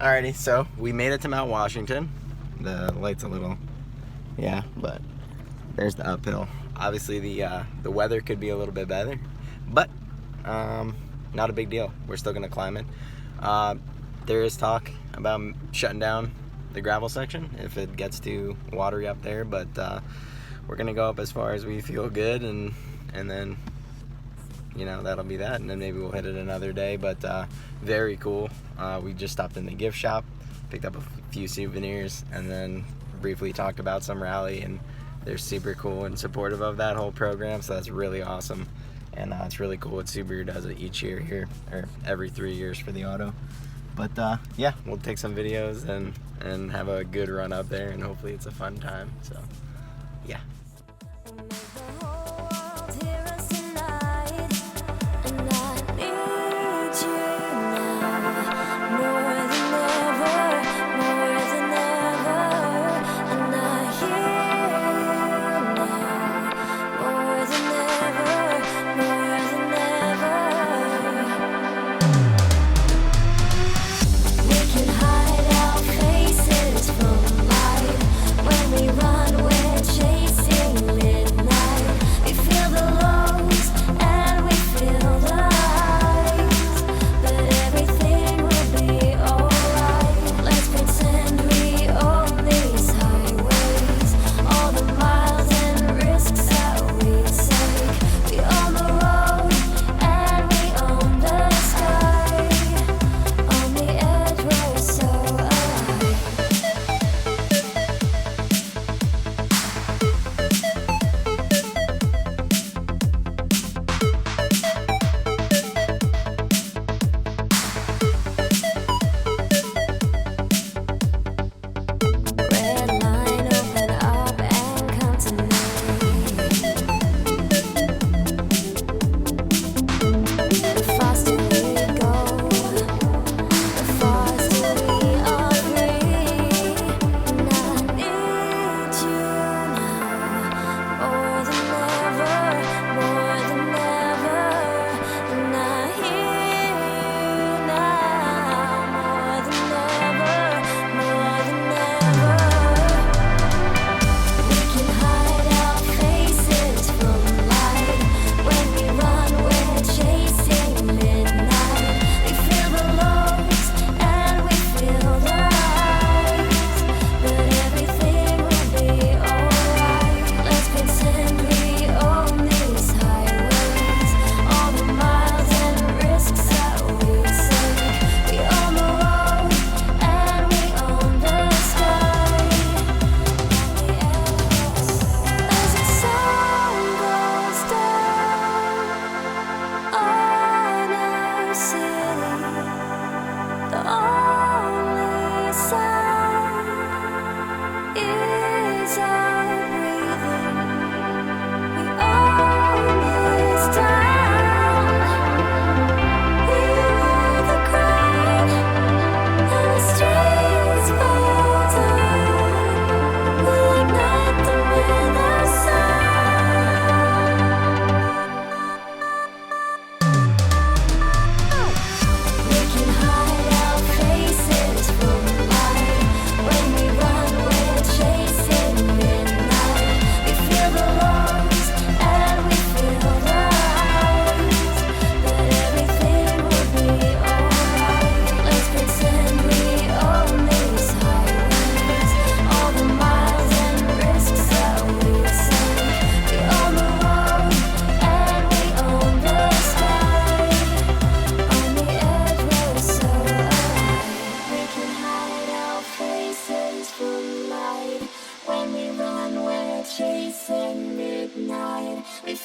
Alrighty, so we made it to Mount Washington. The light's a little, yeah, but there's the uphill. Obviously, the weather could be a little bit better, but not a big deal. We're still gonna climb it. There is talk about shutting down the gravel section if it gets too watery up there, but we're gonna go up as far as we feel good, and then, you know, that'll be that, and then maybe we'll hit it another day. But very cool. We just stopped in the gift shop, picked up a few souvenirs, and then briefly talked about some rally, and they're super cool and supportive of that whole program, so that's really awesome. And it's really cool what Subaru does it each year here, or every 3 years for the auto. But yeah, we'll take some videos and have a good run up there, and hopefully it's a fun time. So yeah.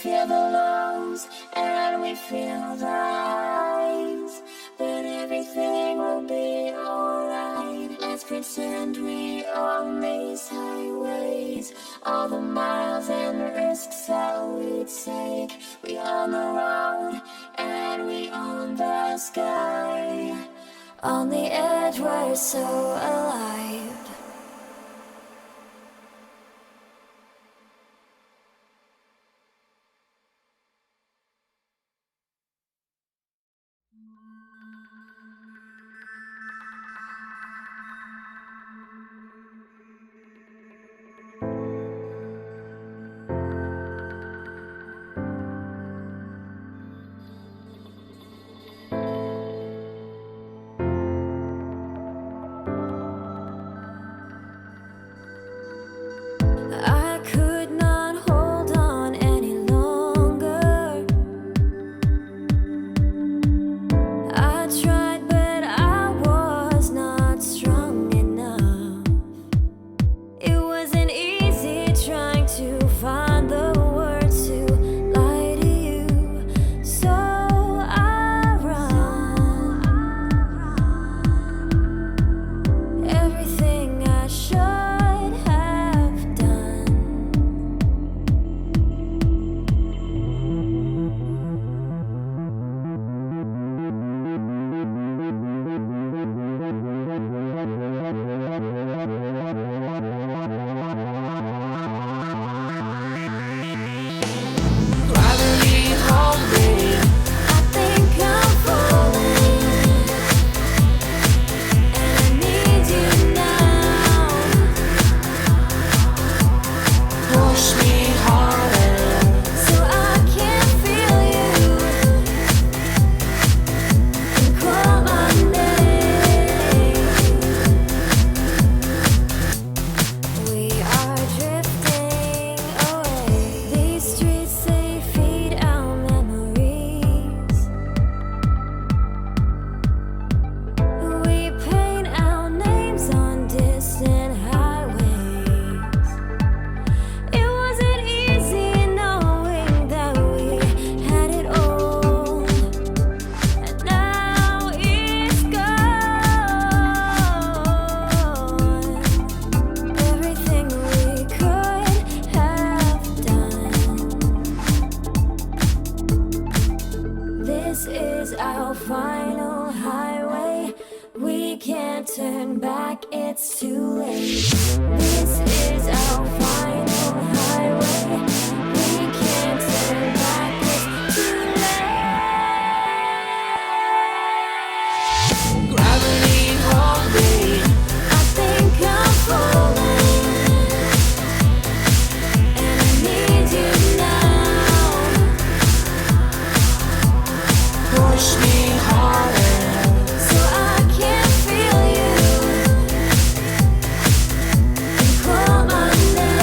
feel the lows and we feel the highs, but everything will be alright. Let's pretend we own these highways, all the miles and risks that we take. We own the road and we own the sky. On the edge we're so alive. can't turn back, it's too late. This is our final highway. We can't turn back, it's too late. Gravity hold me, I think I'm falling, and I need you now. Push me harder, so I can feel you, and call my name.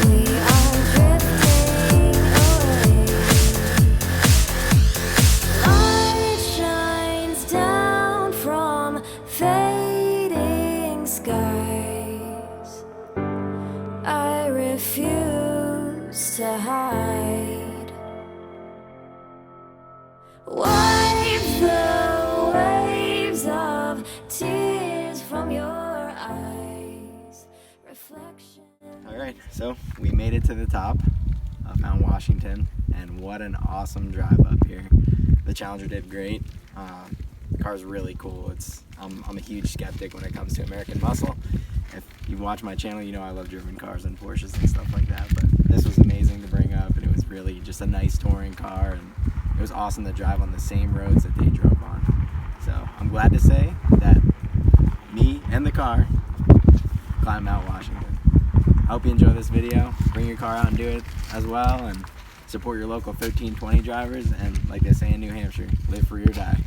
We are drifting away. Light shines down from fading skies. I refuse to hide. Wipe the waves of tears from your eyes. Reflection. All right, so we made it to the top of Mount Washington, and what an awesome drive up here. The Challenger did great. The car's really cool. I'm a huge skeptic when it comes to American muscle. If you watch my channel, you know I love German cars and Porsches and stuff like that, but this was amazing to bring up, and it was really just a nice touring car, and it was awesome to drive on the same roads that they drove on. So I'm glad to say that me and the car climbed Mount Washington. I hope you enjoy this video. Bring your car out and do it as well, and support your local 1320 drivers, and like they say in New Hampshire, live free or die.